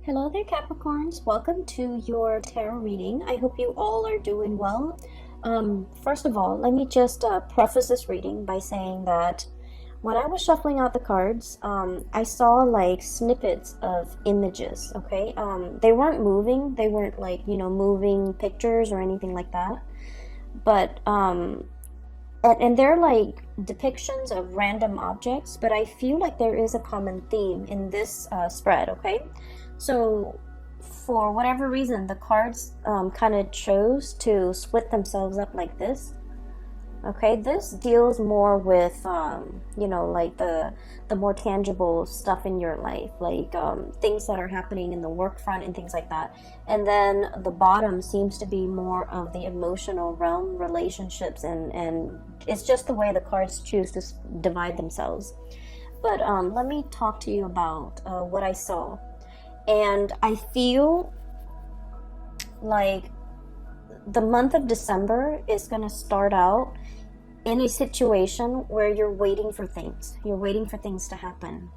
Hello there, Capricorns. Welcome to your tarot reading. I hope you all are doing well. First of all, let me just preface this reading by saying that when I was shuffling out the cards, I saw like snippets of images, okay? They weren't moving. They weren't like, moving pictures or anything like that. But, and they're like depictions of random objects, but I feel like there is a common theme in this spread, okay? So for whatever reason, the cards kind of chose to split themselves up like this. Okay, this deals more with, like the more tangible stuff in your life, like things that are happening in the work front and things like that. And then the bottom seems to be more of the emotional realm, relationships, and it's just the way the cards choose to divide themselves. But let me talk to you about what I saw. And I feel like the month of December is going to start out in a situation where you're waiting for things. You're waiting for things to happen.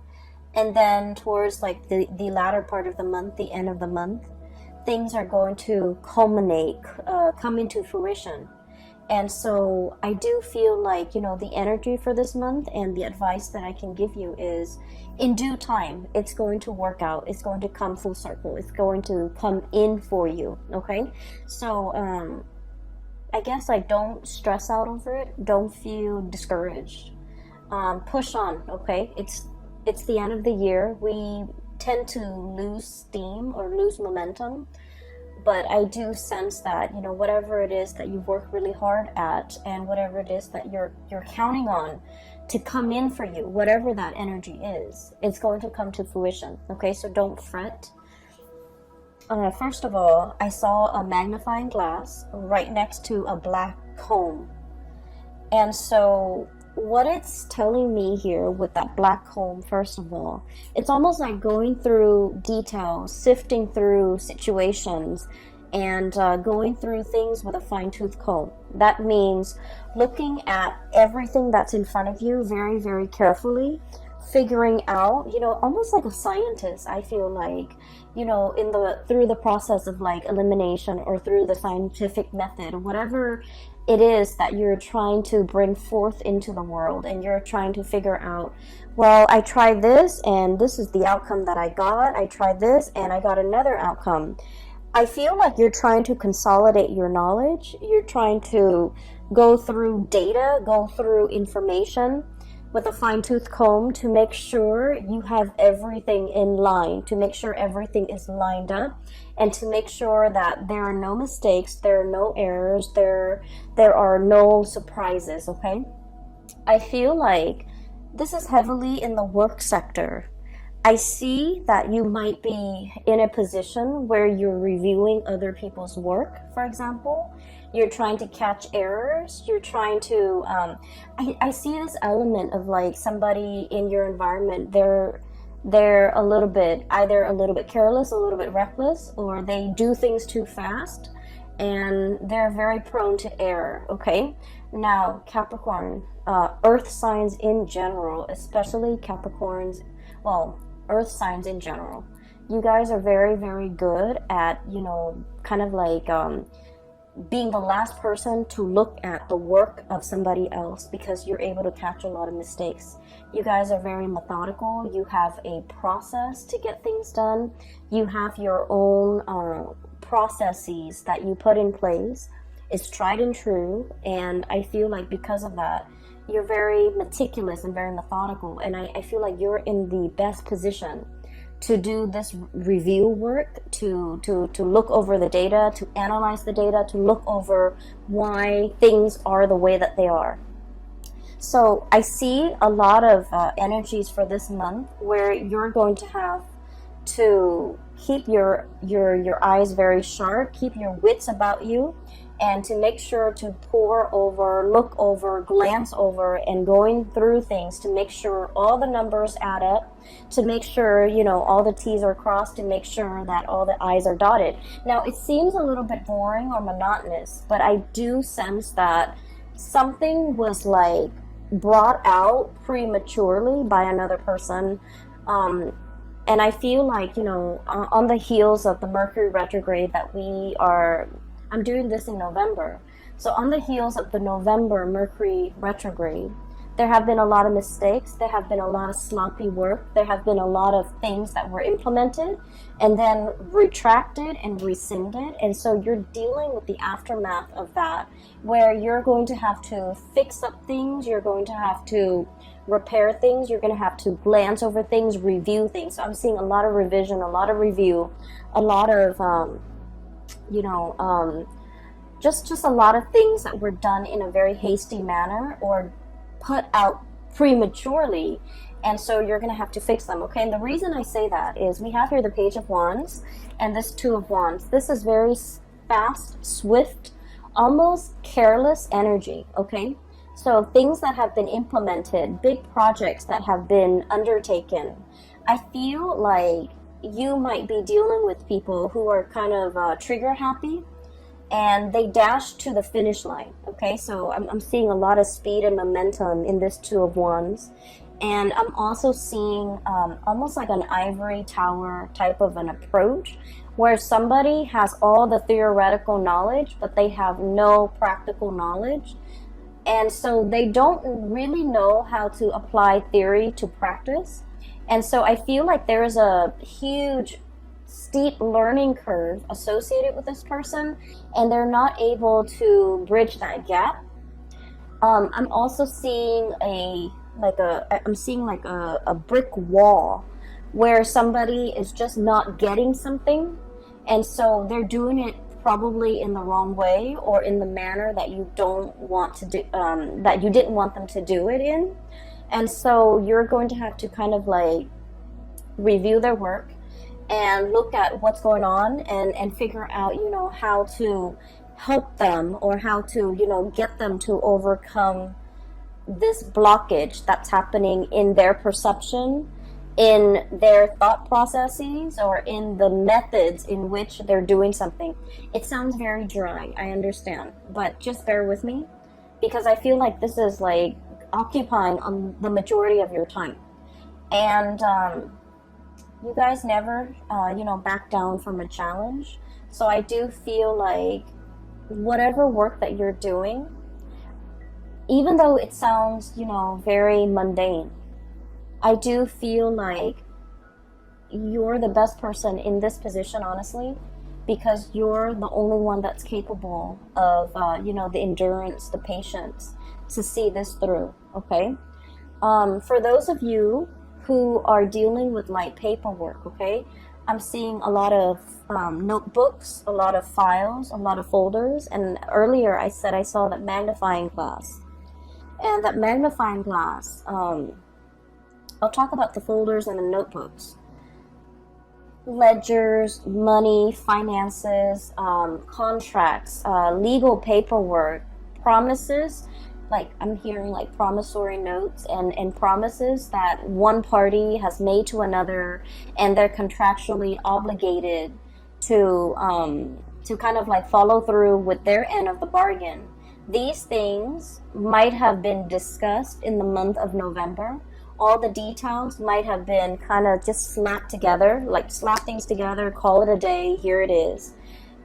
And then towards like the latter part of the month, the end of the month, things are going to culminate, come into fruition. And so I do feel like, the energy for this month and the advice that I can give you is in due time, it's going to work out. It's going to come full circle. It's going to come in for you. Okay. So, I guess don't stress out over it. Don't feel discouraged. Push on. Okay. It's the end of the year. We tend to lose steam or lose momentum. But I do sense that, whatever it is that you've worked really hard at and whatever it is that you're counting on to come in for you, whatever that energy is, it's going to come to fruition. Okay, so don't fret. First of all, I saw a magnifying glass right next to a black comb. And so what it's telling me here with that black comb, first of all, it's almost like going through details, sifting through situations, and going through things with a fine-tooth comb. That means looking at everything that's in front of you very, very carefully, figuring out, almost like a scientist, I feel like, through the process of like elimination or through the scientific method, whatever it is that you're trying to bring forth into the world, and you're trying to figure out, well, I tried this and this is the outcome that I got. I tried this and I got another outcome. I feel like you're trying to consolidate your knowledge. You're trying to go through data, go through information with a fine-tooth comb to make sure you have everything in line, to make sure everything is lined up, and to make sure that there are no mistakes, there are no errors, there are no surprises, okay? I feel like this is heavily in the work sector. I see that you might be in a position where you're reviewing other people's work, for example. You're trying to catch errors. You're trying to, I see this element of like somebody in your environment, they're a little bit, either a little bit careless, a little bit reckless, or they do things too fast, and they're very prone to error, okay? Now, Capricorn, earth signs in general, especially Capricorns, well, earth signs in general, you guys are very, very good at, kind of like, being the last person to look at the work of somebody else, because you're able to catch a lot of mistakes. You guys are very methodical. You have a process to get things done. You have your own processes that you put in place. It's tried and true, and I feel like because of that, you're very meticulous and very methodical, and I feel like you're in the best position to do this review work, to look over the data, to analyze the data, to look over why things are the way that they are. So I see a lot of energies for this month where you're going to have to keep your eyes very sharp, keep your wits about you, and to make sure to pore over, look over, glance over, and going through things to make sure all the numbers add up, to make sure, all the T's are crossed, to make sure that all the I's are dotted. Now, it seems a little bit boring or monotonous, but I do sense that something was like brought out prematurely by another person, And I feel like, on the heels of the Mercury retrograde I'm doing this in November. So on the heels of the November Mercury retrograde, there have been a lot of mistakes. There have been a lot of sloppy work. There have been a lot of things that were implemented and then retracted and rescinded. And so you're dealing with the aftermath of that, where you're going to have to fix up things. You're going to have to repair things. You're going to have to glance over things, review things. So I'm seeing a lot of revision, a lot of review, a lot of, just a lot of things that were done in a very hasty manner or put out prematurely, and so you're going to have to fix them, okay? And the reason I say that is we have here the Page of Wands and this Two of Wands. This is very fast, swift, almost careless energy, okay? So things that have been implemented, big projects that have been undertaken. I feel like you might be dealing with people who are kind of trigger happy, and they dash to the finish line, okay? So I'm seeing a lot of speed and momentum in this Two of Wands. And I'm also seeing almost like an ivory tower type of an approach, where somebody has all the theoretical knowledge, but they have no practical knowledge. And so they don't really know how to apply theory to practice. And so I feel like there is a huge steep learning curve associated with this person, and they're not able to bridge that gap. I'm also seeing a brick wall where somebody is just not getting something, and so they're doing it probably in the wrong way or in the manner that you don't want to do, that you didn't want them to do it in. And so you're going to have to kind of like review their work and look at what's going on and figure out, how to help them or how to, get them to overcome this blockage that's happening in their perception, in their thought processes, or in the methods in which they're doing something. It sounds very dry, I understand, but just bear with me, because I feel like this is like occupying the majority of your time. And you guys never, back down from a challenge. So I do feel like whatever work that you're doing, even though it sounds, very mundane, I do feel like you're the best person in this position, honestly, because you're the only one that's capable of, the endurance, the patience to see this through, okay? For those of you who are dealing with light paperwork, okay, I'm seeing a lot of notebooks, a lot of files, a lot of folders, and earlier I said I saw that magnifying glass. And that magnifying glass, I'll talk about the folders and the notebooks. Ledgers, money, finances, contracts, legal paperwork, promises. Like I'm hearing like promissory notes and promises that one party has made to another, and they're contractually obligated to kind of like follow through with their end of the bargain. These things might have been discussed in the month of November. All the details might have been kind of just slapped together, like slap things together, call it a day, here it is.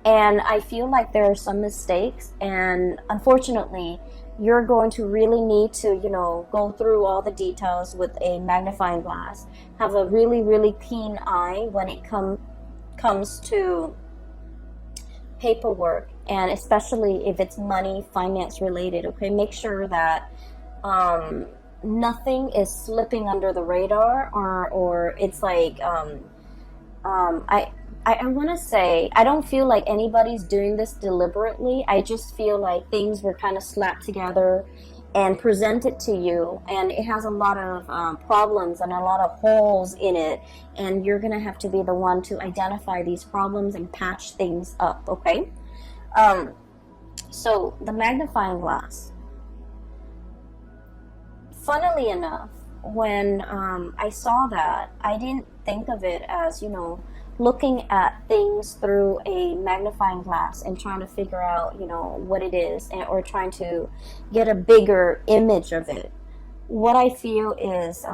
And I feel like there are some mistakes, and unfortunately, you're going to really need to, go through all the details with a magnifying glass. Have a really, really keen eye when it comes to paperwork, and especially if it's money, finance related, okay? Make sure that nothing is slipping under the radar, or it's like, I want to say, I don't feel like anybody's doing this deliberately. I just feel like things were kind of slapped together and presented to you, and it has a lot of problems and a lot of holes in it, and you're going to have to be the one to identify these problems and patch things up, okay? So the magnifying glass. Funnily enough, when I saw that, I didn't think of it as, looking at things through a magnifying glass and trying to figure out, what it is, or trying to get a bigger image of it. what I feel is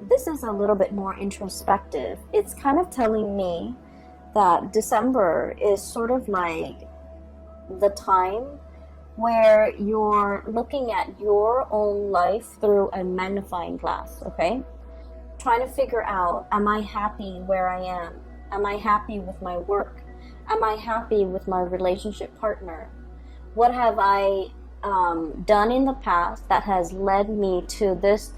this is a little bit more introspective. It's kind of telling me that December is sort of like the time where you're looking at your own life through a magnifying glass, okay? Trying to figure out, am I happy where I am? Am I happy with my work? Am I happy with my relationship partner? What have I done in the past that has led me to this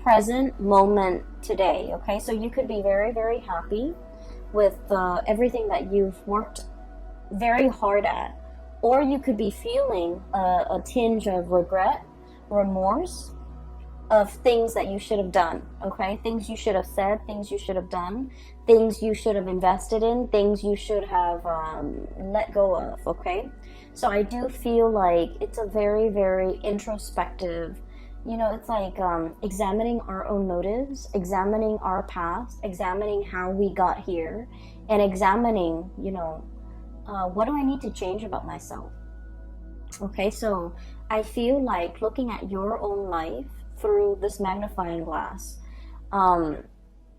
present moment today, okay? So you could be very, very happy with everything that you've worked very hard at, or you could be feeling a tinge of regret, remorse of things that you should have done, okay? Things you should have said, things you should have done, things you should have invested in, things you should have let go of, okay? So I do feel like it's a very, very introspective, you know, it's like examining our own motives, examining our past, examining how we got here, and examining, you know, what do I need to change about myself? Okay, so I feel like looking at your own life through this magnifying glass,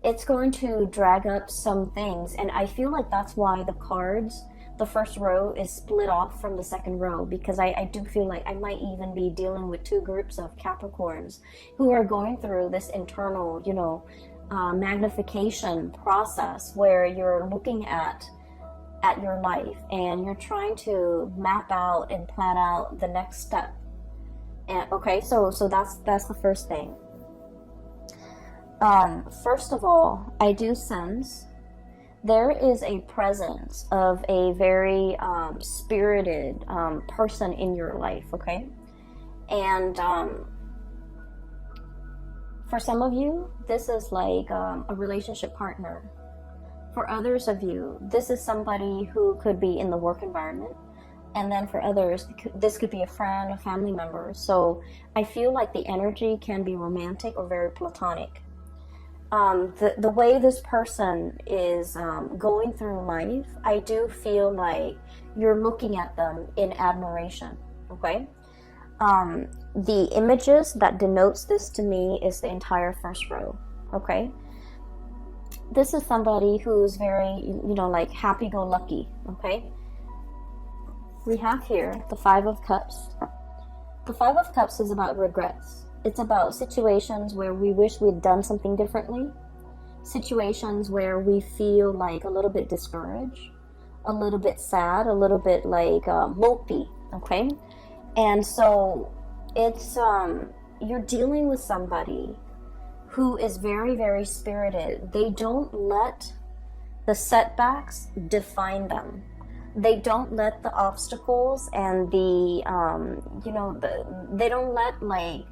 it's going to drag up some things, and I feel like that's why the cards, the first row is split off from the second row, because I do feel like I might even be dealing with two groups of Capricorns who are going through this internal, you know, magnification process where you're looking at your life and you're trying to map out and plan out the next step. And okay, so that's the first thing. First of all, I do sense there is a presence of a very spirited person in your life, okay? And for some of you, this is like a relationship partner. For others of you, this is somebody who could be in the work environment. And then for others, this could be a friend, a family member. So I feel like the energy can be romantic or very platonic. The way this person is going through life, I do feel like you're looking at them in admiration, okay? The images that denotes this to me is the entire first row, okay? This is somebody who's very, you know, like happy-go-lucky, okay? We have here the Five of Cups. The Five of Cups is about regrets. It's about situations where we wish we'd done something differently, situations where we feel like a little bit discouraged, a little bit sad, a little bit like mopey, okay? And so it's, you're dealing with somebody who is very, very spirited. They don't let the setbacks define them. They don't let the obstacles and the, you know, they don't let like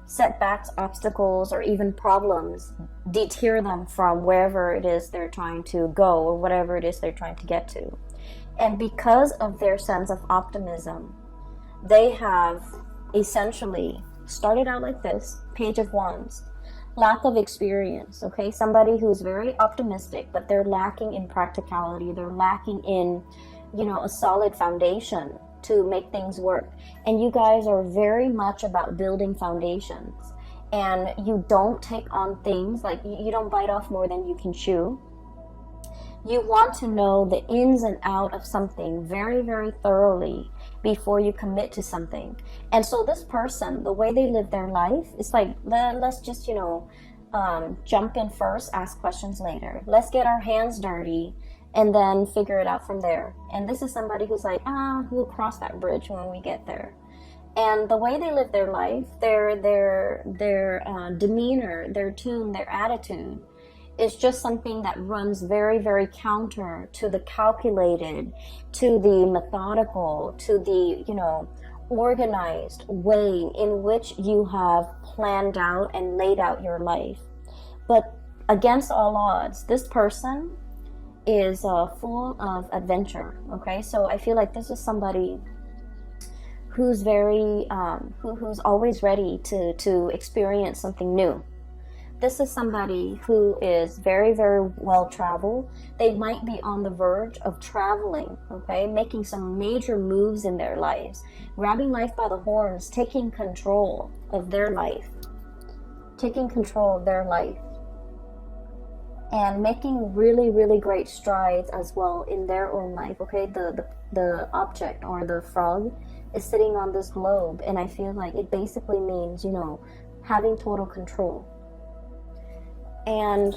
setbacks, obstacles, or even problems deter them from wherever it is they're trying to go or whatever it is they're trying to get to. And because of their sense of optimism, they have essentially started out like this, Page of Wands. Lack of experience, okay? Somebody who's very optimistic, but they're lacking in practicality. They're lacking in, you know, a solid foundation to make things work. And you guys are very much about building foundations. And you don't take on things, like you don't bite off more than you can chew. You want to know the ins and out of something very, very thoroughly before you commit to something. And so this person, the way they live their life, it's like, let's just, you know, jump in first, ask questions later. Let's get our hands dirty and then figure it out from there. And this is somebody who's like, we'll cross that bridge when we get there. And the way they live their life, their demeanor, their tune, their attitude, is just something that runs very, very counter to the calculated, to the methodical, to the, you know, organized way in which you have planned out and laid out your life. But against all odds, this person is full of adventure, okay? So I feel like this is somebody who's very, who's always ready to experience something new. This is somebody who is very, very well traveled. They might be on the verge of traveling, okay? Making some major moves in their lives. Grabbing life by the horns, taking control of their life. taking control of their life and making really, really great strides as well in their own life. Okay, the object or the frog is sitting on this globe, and I feel like it basically means, you know, having total control. And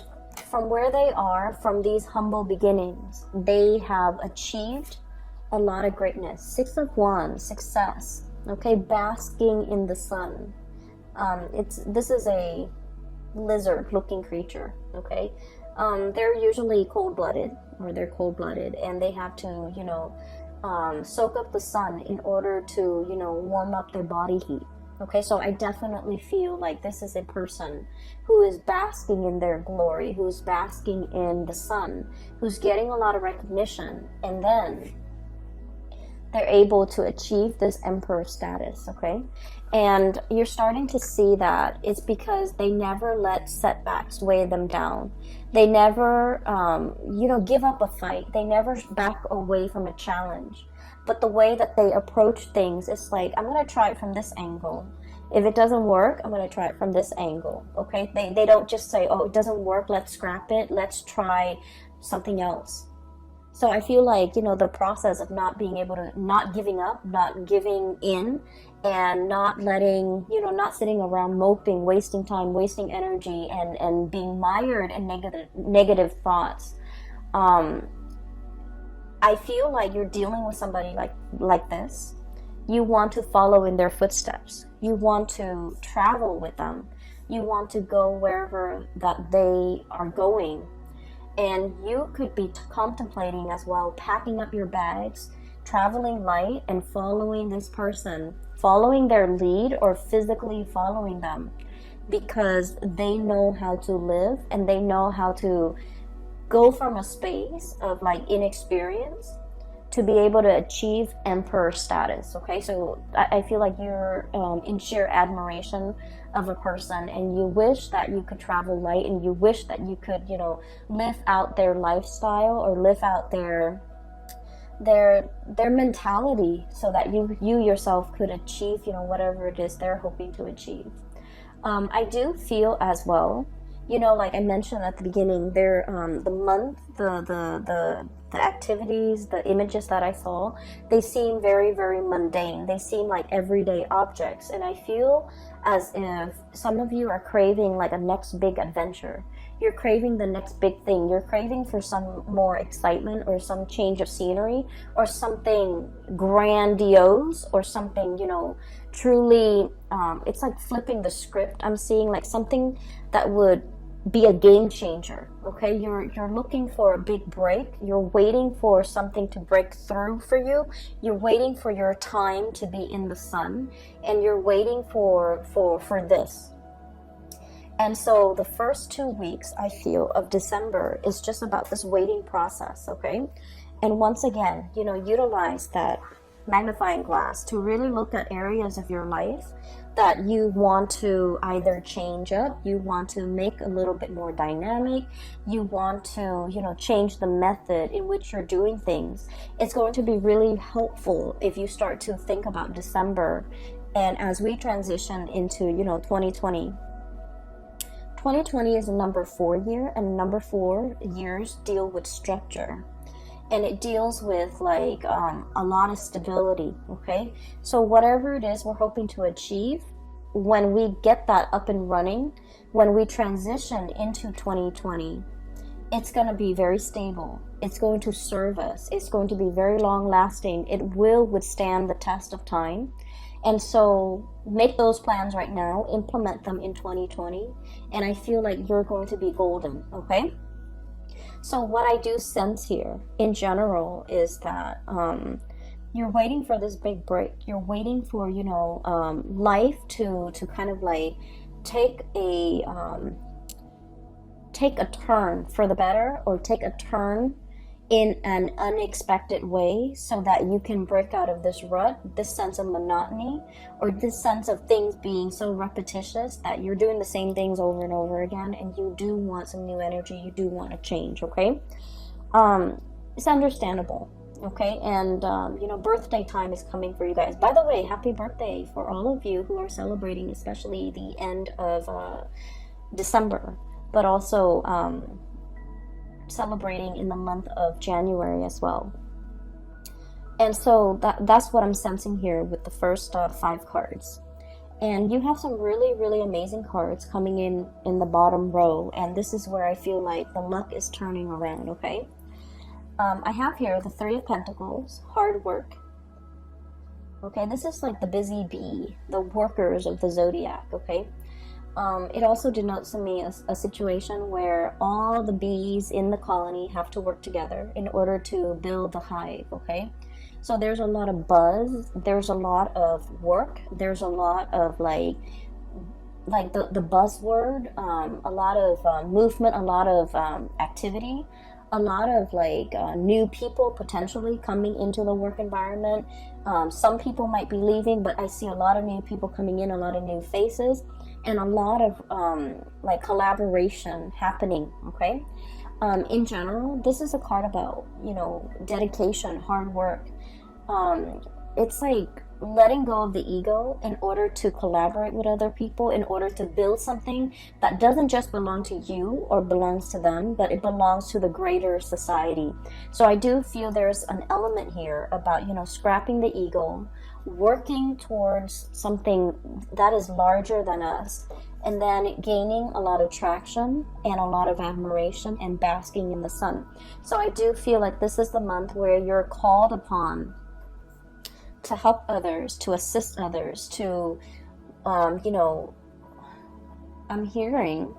from where they are, from these humble beginnings, they have achieved a lot of greatness. 6 of Wands, success. Okay, basking in the sun. This is a lizard-looking creature. Okay, they're usually cold-blooded, and they have to, you know, soak up the sun in order to, you know, warm up their body heat. Okay, so I definitely feel like this is a person who is basking in their glory, who's basking in the sun, who's getting a lot of recognition, and then they're able to achieve this emperor status. Okay, and you're starting to see that it's because they never let setbacks weigh them down. They never, you know, give up a fight. They never back away from a challenge. But the way that they approach things is like, I'm going to try it from this angle. If it doesn't work, I'm going to try it from this angle. Okay? They don't just say, oh, it doesn't work, let's scrap it, let's try something else. So I feel like, you know, the process of not being able to, not giving up, not giving in, and not letting, you know, not sitting around moping, wasting time, wasting energy, and being mired in negative thoughts. I feel like you're dealing with somebody like this. You want to follow in their footsteps. You want to travel with them. You want to go wherever that they are going. And you could be contemplating as well, packing up your bags, traveling light, and following this person, following their lead or physically following them, because they know how to live and they know how to go from a space of like inexperience to be able to achieve emperor status. Okay, so I feel like you're in sheer admiration of a person, and you wish that you could travel light, and you wish that you could, you know, live out their lifestyle or live out their mentality, so that you yourself could achieve, you know, whatever it is they're hoping to achieve. I do feel as well, you know, like I mentioned at the beginning, they're the month, the activities, the images that I saw, they seem very, very mundane. They seem like everyday objects, and I feel as if some of you are craving like a next big adventure. You're craving the next big thing. You're craving for some more excitement or some change of scenery or something grandiose or something, you know, truly, it's like flipping the script. I'm seeing like something that would be a game changer. Okay, you're looking for a big break. You're waiting for something to break through for you. You're waiting for your time to be in the sun, and you're waiting for this. And so the first 2 weeks, I feel, of December is just about this waiting process. Okay, and once again, you know, utilize that magnifying glass to really look at areas of your life that you want to either change up, you want to make a little bit more dynamic, you want to, you know, change the method in which you're doing things. It's going to be really helpful if you start to think about December, and as we transition into, you know, 2020. 2020 is a number 4 year, and number 4 years deal with structure. And it deals with like a lot of stability. Okay, so whatever it is we're hoping to achieve, when we get that up and running, when we transition into 2020, it's going to be very stable. It's going to serve us. It's going to be very long lasting. It will withstand the test of time. And so make those plans right now, implement them in 2020, and I feel like you're going to be golden. Okay, so what I do sense here in general is that you're waiting for this big break. You're waiting for, you know, life to kind of like take a turn for the better, or take a turn in an unexpected way, so that you can break out of this rut, this sense of monotony, or this sense of things being so repetitious that you're doing the same things over and over again, and you do want some new energy, you do want to change. Okay, it's understandable. Okay, and you know, birthday time is coming for you guys. By the way, happy birthday for all of you who are celebrating, especially the end of December, but also celebrating in the month of January as well. And so that's what I'm sensing here with the first 5 cards. And you have some really, really amazing cards coming in the bottom row. And this is where I feel like the luck is turning around, okay? I have here the 3 of Pentacles, hard work. Okay, this is like the busy bee, the workers of the zodiac, okay? It also denotes to me a situation where all the bees in the colony have to work together in order to build the hive, okay? So there's a lot of buzz, there's a lot of work, there's a lot of like the buzzword, a lot of movement, a lot of activity, a lot of like new people potentially coming into the work environment. Some people might be leaving, but I see a lot of new people coming in, a lot of new faces, and a lot of like collaboration happening, okay? In general, this is a card about, you know, dedication, hard work. It's like letting go of the ego in order to collaborate with other people, in order to build something that doesn't just belong to you or belongs to them, but it belongs to the greater society. So I do feel there's an element here about, you know, scrapping the ego, working towards something that is larger than us, and then gaining a lot of traction and a lot of admiration and basking in the sun. So I do feel like this is the month where you're called upon to help others, to assist others, to, you know, I'm hearing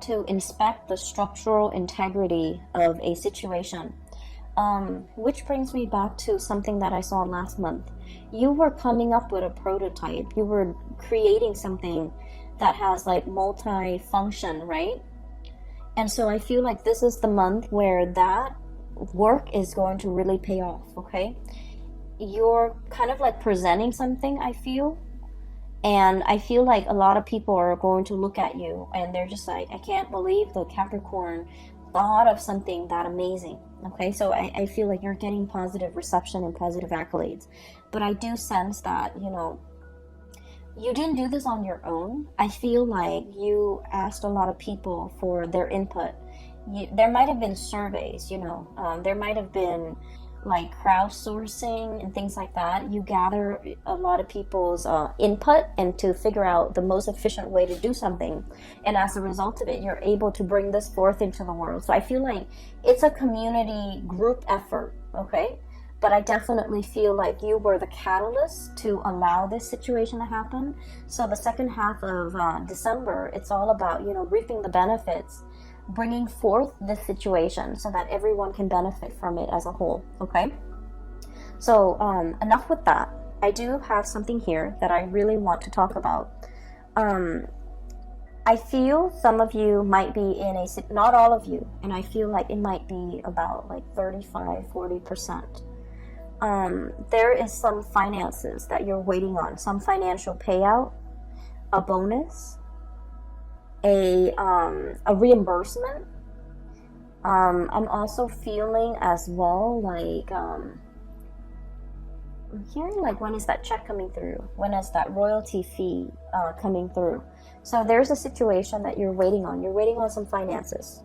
to inspect the structural integrity of a situation. Which brings me back to something that I saw last month. You were coming up with a prototype. You were creating something that has like multi-function, right? And so I feel like this is the month where that work is going to really pay off, okay? You're kind of like presenting something, I feel. And I feel like a lot of people are going to look at you and they're just like, I can't believe the Capricorn thought of something that amazing. Okay, so I feel like you're getting positive reception and positive accolades. But I do sense that, you know, you didn't do this on your own. I feel like you asked a lot of people for their input. There might have been surveys, you know, there might have been like crowdsourcing and things like that. You gather a lot of people's input and to figure out the most efficient way to do something, and as a result of it, you're able to bring this forth into the world. So I feel like it's a community group effort, okay? But I definitely feel like you were the catalyst to allow this situation to happen. So the second half of December, it's all about, you know, reaping the benefits, bringing forth this situation so that everyone can benefit from it as a whole, okay? So enough with that. I do have something here that I really want to talk about. I feel some of you might be in a, not all of you, and I feel like it might be about like 35-40%. There is some finances that you're waiting on, some financial payout, a bonus, a reimbursement. I'm also feeling as well like I'm hearing like, when is that check coming through? When is that royalty fee coming through? So there's a situation that you're waiting on. You're waiting on some finances.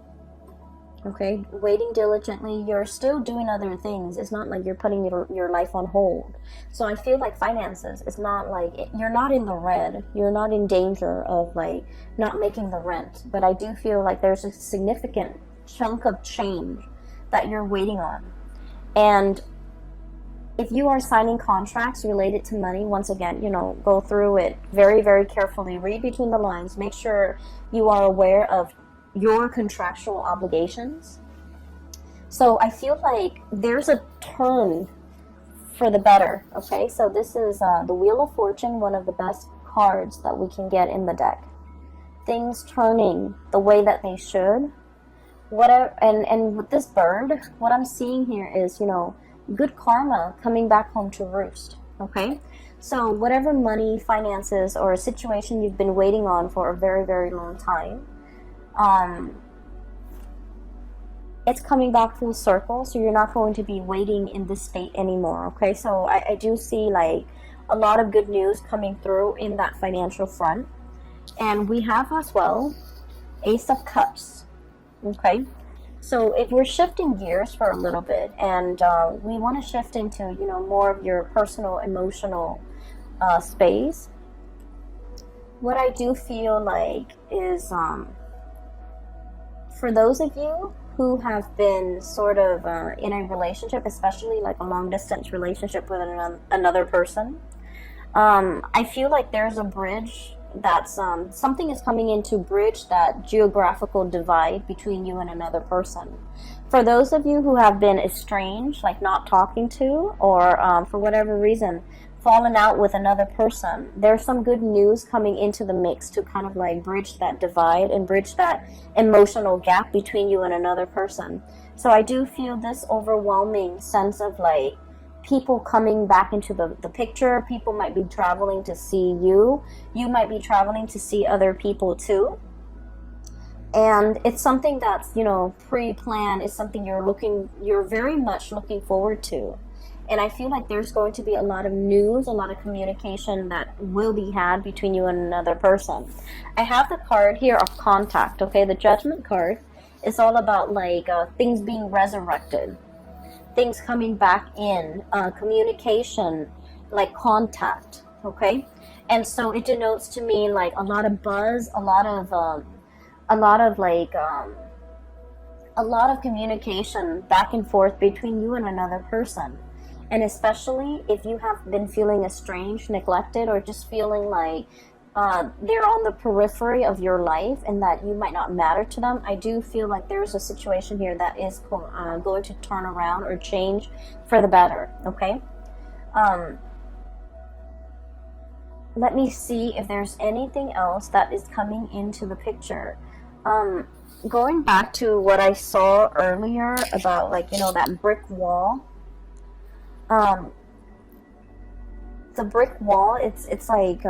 Okay, waiting diligently. You're still doing other things. It's not like you're putting your life on hold. So I feel like finances, it's not like, you're not in the red. You're not in danger of like not making the rent. But I do feel like there's a significant chunk of change that you're waiting on. And if you are signing contracts related to money, once again, you know, go through it very, very carefully. Read between the lines. Make sure you are aware of your contractual obligations. So I feel like there's a turn for the better, okay? So this is the Wheel of Fortune, one of the best cards that we can get in the deck. Things turning the way that they should. Whatever, and with this bird, what I'm seeing here is, you know, good karma coming back home to roost, okay? So whatever money, finances, or a situation you've been waiting on for a very, very long time, it's coming back full circle, so you're not going to be waiting in this state anymore, okay? So I do see like a lot of good news coming through in that financial front. And we have as well Ace of Cups. Okay, so if we're shifting gears for a little bit, and we want to shift into, you know, more of your personal emotional space, what I do feel like is for those of you who have been sort of in a relationship, especially like a long distance relationship with another person, I feel like there's a bridge that's something is coming in to bridge that geographical divide between you and another person. For those of you who have been estranged, like not talking to, or for whatever reason fallen out with another person, there's some good news coming into the mix to kind of like bridge that divide and bridge that emotional gap between you and another person. So I do feel this overwhelming sense of like people coming back into the picture. People might be traveling to see you. You might be traveling to see other people too. And it's something that's, you know, pre-planned. It's something you're very much looking forward to. And I feel like there's going to be a lot of news, a lot of communication that will be had between you and another person. I have the card here of contact, okay? The Judgment card is all about like things being resurrected, things coming back in, communication, like contact, okay? And so it denotes to me like a lot of buzz, a lot of communication back and forth between you and another person. And especially if you have been feeling estranged, neglected, or just feeling like they're on the periphery of your life and that you might not matter to them, I do feel like there's a situation here that is going to turn around or change for the better, okay? Let me see if there's anything else that is coming into the picture. Going back to what I saw earlier about, like, you know, that brick wall. The brick wall, it's like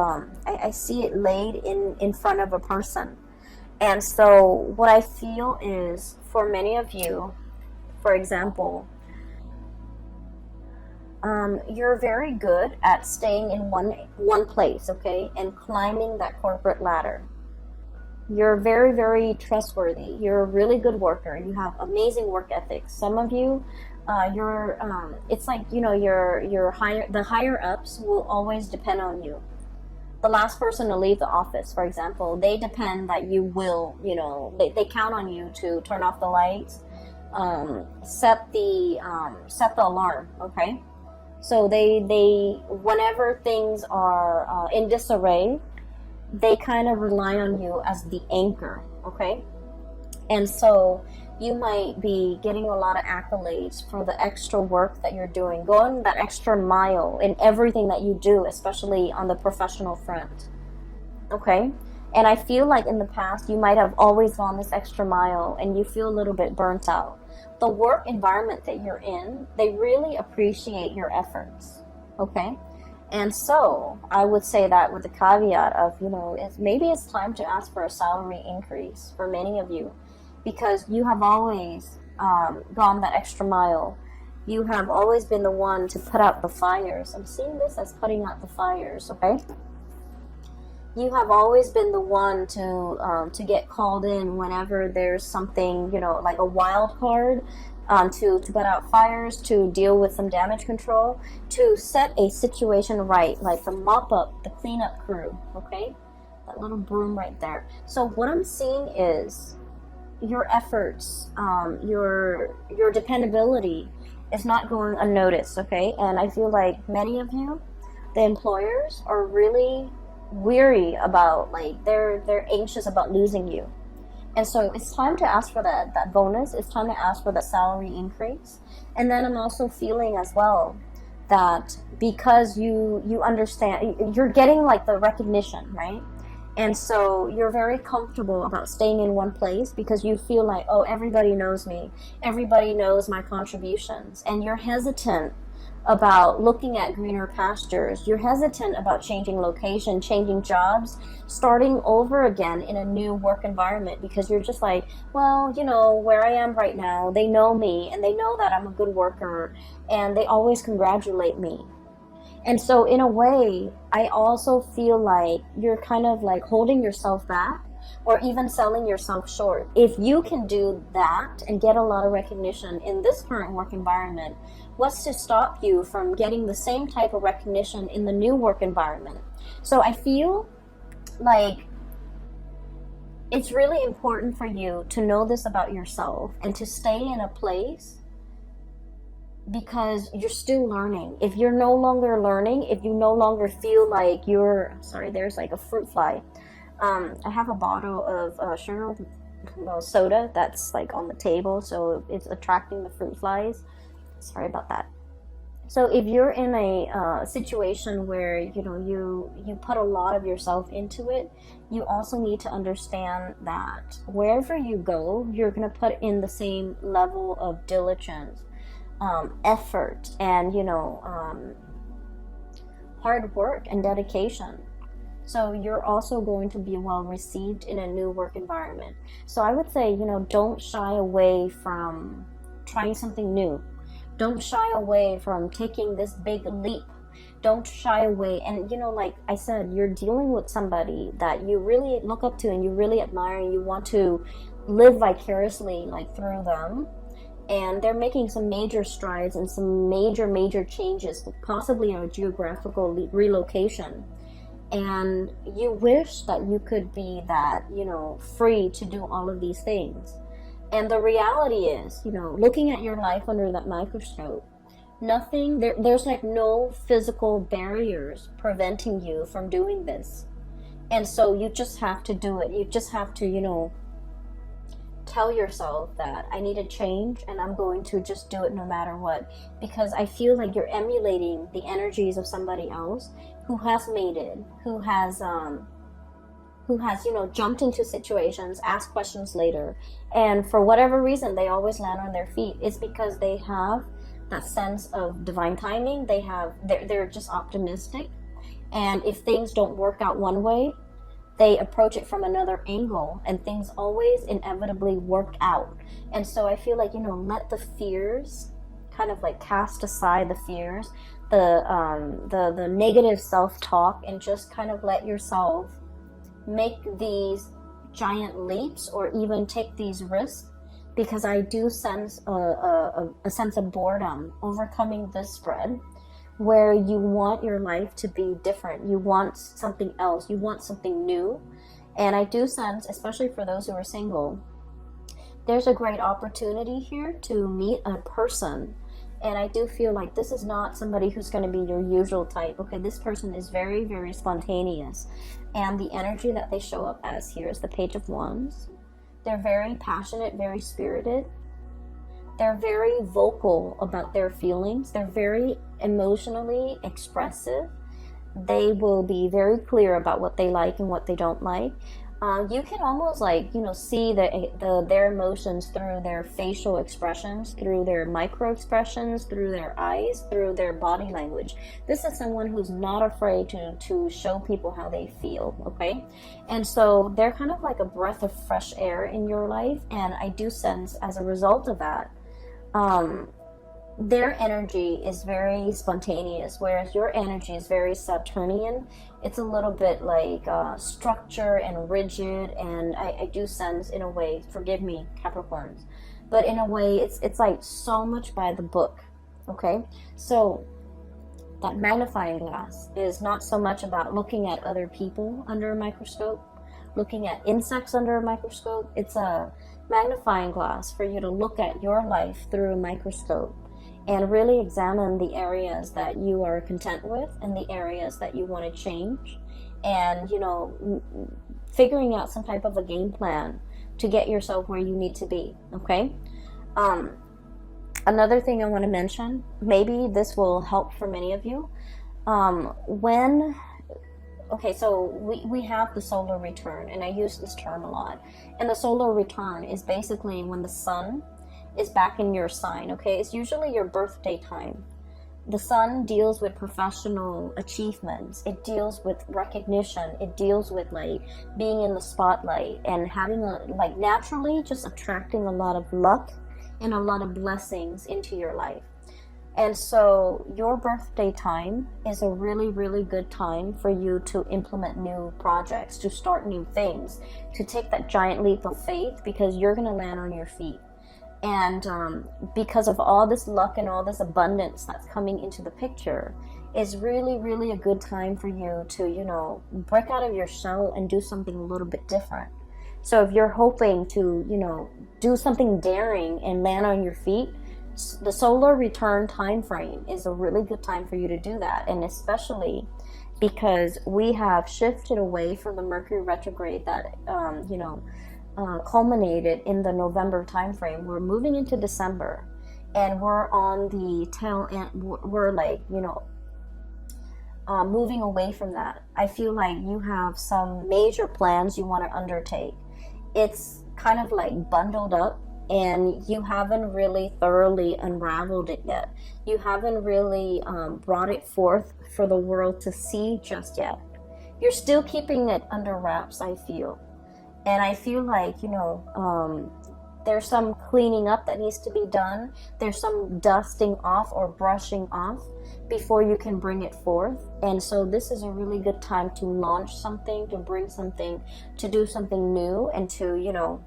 I see it laid in front of a person. And so what I feel is, for many of you, for example, you're very good at staying in one place, okay, and climbing that corporate ladder. You're very, very trustworthy. You're a really good worker. You have amazing work ethics. Some of you, it's like, you know, the higher ups will always depend on you. The last person to leave the office, for example, they depend that you will, you know, they count on you to turn off the lights, set the alarm, okay? So they whenever things are in disarray, they kind of rely on you as the anchor, okay? And so you might be getting a lot of accolades for the extra work that you're doing, going that extra mile in everything that you do, especially on the professional front, okay? And I feel like in the past, you might have always gone this extra mile and you feel a little bit burnt out. The work environment that you're in, they really appreciate your efforts, okay? And so I would say that with the caveat of, you know, maybe it's time to ask for a salary increase for many of you, because you have always gone that extra mile. You have always been the one to put out the fires. I'm seeing this as putting out the fires, okay? You have always been the one to get called in whenever there's something, you know, like a wild card, to put out fires, to deal with some damage control, to set a situation right, like the mop up, the cleanup crew, okay? That little broom right there. So what I'm seeing is your efforts, your dependability is not going unnoticed, okay? And I feel like many of you, the employers, are really weary about, like, they're anxious about losing you. And so it's time to ask for that bonus. It's time to ask for that salary increase. And then I'm also feeling as well that because you understand, you're getting like the recognition, right? And so you're very comfortable about staying in one place because you feel like, oh, everybody knows me. Everybody knows my contributions. And you're hesitant about looking at greener pastures. You're hesitant about changing location, changing jobs, starting over again in a new work environment because you're just like, well, you know, where I am right now, they know me and they know that I'm a good worker and they always congratulate me. And so in a way, I also feel like you're kind of like holding yourself back or even selling yourself short. If you can do that and get a lot of recognition in this current work environment, what's to stop you from getting the same type of recognition in the new work environment? So I feel like it's really important for you to know this about yourself and to stay in a place, because you're still learning. If you're no longer learning, if you no longer feel like you're, sorry, there's like a fruit fly. I have a bottle of sugar soda that's like on the table, so it's attracting the fruit flies. Sorry about that. So if you're in a situation where you put a lot of yourself into it, you also need to understand that wherever you go, you're going to put in the same level of diligence, effort, and hard work and dedication. So you're also going to be well received in a new work environment. So I would say, don't shy away from trying something new. Don't shy away from taking this big leap. Don't shy away. And like I said, you're dealing with somebody that you really look up to and you really admire, and you want to live vicariously like through them. And they're making some major strides and some major changes, possibly a geographical relocation. And you wish that you could be that, free to do all of these things. And the reality is, looking at your life under that microscope, there's like no physical barriers preventing you from doing this. And so you just have to do it. You just have to, tell yourself that I need to change and I'm going to just do it no matter what. Because I feel like you're emulating the energies of somebody else who has made it, who has jumped into situations, asked questions later, and for whatever reason they always land on their feet. It's because they have that sense of divine timing. They're just optimistic, and if things don't work out one way, they approach it from another angle, and things always inevitably work out. And so I feel like, let the fears, kind of like cast aside the fears, the negative self-talk, and just kind of let yourself make these giant leaps or even take these risks. Because I do sense a sense of boredom overcoming this spread, where you want your life to be different. You want something else. You want something new. And I do sense, especially for those who are single, there's a great opportunity here to meet a person. And I do feel like this is not somebody who's going to be your usual type. Okay, this person is very, very spontaneous. And the energy that they show up as here is the Page of Wands. They're very passionate, very spirited. They're very vocal about their feelings. They're very emotionally expressive. They will be very clear about what they like and what they don't like. You can almost see their emotions through their facial expressions, through their micro expressions, through their eyes, through their body language. This is someone who's not afraid to show people how they feel, okay? And so they're kind of like a breath of fresh air in your life, and I do sense as a result of that, their energy is very spontaneous, whereas your energy is very Saturnian. It's a little bit like structure and rigid, and I do sense, in a way, forgive me, Capricorns, but in a way it's like so much by the book, okay? So that magnifying glass is not so much about looking at other people under a microscope, looking at insects under a microscope. It's a magnifying glass for you to look at your life through a microscope and really examine the areas that you are content with and the areas that you want to change, and figuring out some type of a game plan to get yourself where you need to be, okay? Another thing I want to mention, maybe this will help for many of you, so we have the solar return, and I use this term a lot. And the solar return is basically when the sun is back in your sign, okay? It's usually your birthday time. The sun deals with professional achievements. It deals with recognition. It deals with like being in the spotlight and having naturally just attracting a lot of luck and a lot of blessings into your life. And so your birthday time is a really, really good time for you to implement new projects, to start new things, to take that giant leap of faith, because you're going to land on your feet. And because of all this luck and all this abundance that's coming into the picture, it's really, really a good time for you to, you know, break out of your shell and do something a little bit different. So if you're hoping to, you know, do something daring and land on your feet, the solar return time frame is a really good time for you to do that. And especially because we have shifted away from the Mercury retrograde that, culminated in the November time frame. We're moving into December, and we're on the tail end. We're like, moving away from that. I feel like you have some major plans you want to undertake. It's kind of like bundled up, and you haven't really thoroughly unraveled it yet. You haven't really brought it forth for the world to see just yet. You're still keeping it under wraps, I feel. And I feel like, there's some cleaning up that needs to be done. There's some dusting off or brushing off before you can bring it forth. And so this is a really good time to launch something, to bring something, to do something new, and to,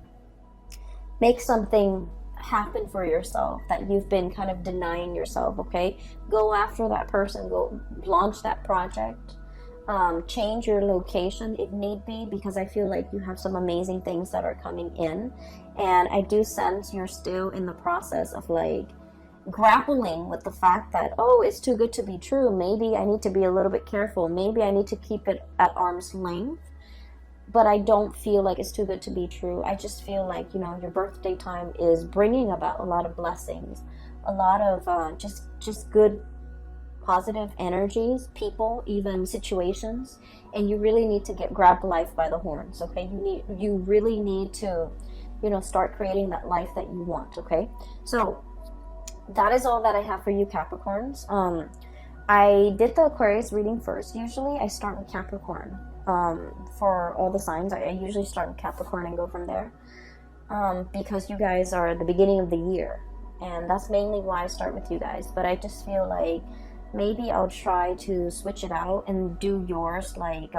make something happen for yourself that you've been kind of denying yourself, okay? Go after that person, go launch that project. Change your location if need be, because I feel like you have some amazing things that are coming in, and I do sense you're still in the process of like grappling with the fact that, oh, it's too good to be true. Maybe I need to be a little bit careful. Maybe I need to keep it at arm's length. But I don't feel like it's too good to be true. I just feel like, your birthday time is bringing about a lot of blessings, a lot of just good positive energies, people, even situations, and you really need to grab life by the horns, okay? You really need to, start creating that life that you want, okay? So that is all that I have for you, Capricorns. I did the Aquarius reading first. Usually I start with Capricorn. For all the signs, I usually start with Capricorn and go from there, because you guys are the beginning of the year, and that's mainly why I start with you guys. But I just feel like maybe I'll try to switch it out and do yours like,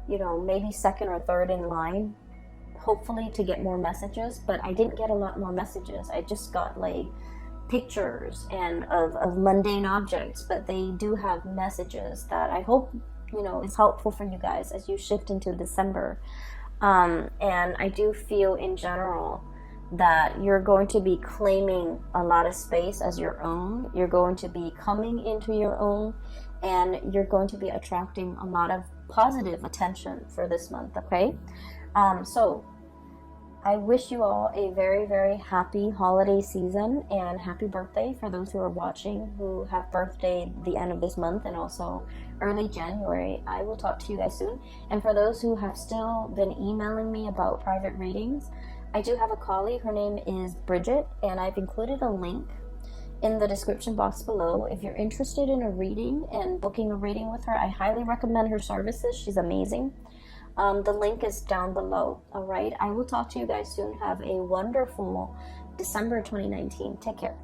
maybe second or third in line, hopefully to get more messages. But I didn't get a lot more messages. I just got like pictures and of mundane objects, but they do have messages that I hope, is helpful for you guys as you shift into December. And I do feel in general that you're going to be claiming a lot of space as your own. You're going to be coming into your own, and you're going to be attracting a lot of positive attention for this month, okay? So I wish you all a very, very happy holiday season, and happy birthday for those who are watching who have birthday the end of this month and also early January. I will talk to you guys soon. And for those who have still been emailing me about private readings, I do have a colleague. Her name is Bridget, and I've included a link in the description box below. If you're interested in a reading and booking a reading with her, I highly recommend her services. She's amazing. The link is down below. All right. I will talk to you guys soon. Have a wonderful December 2019. Take care.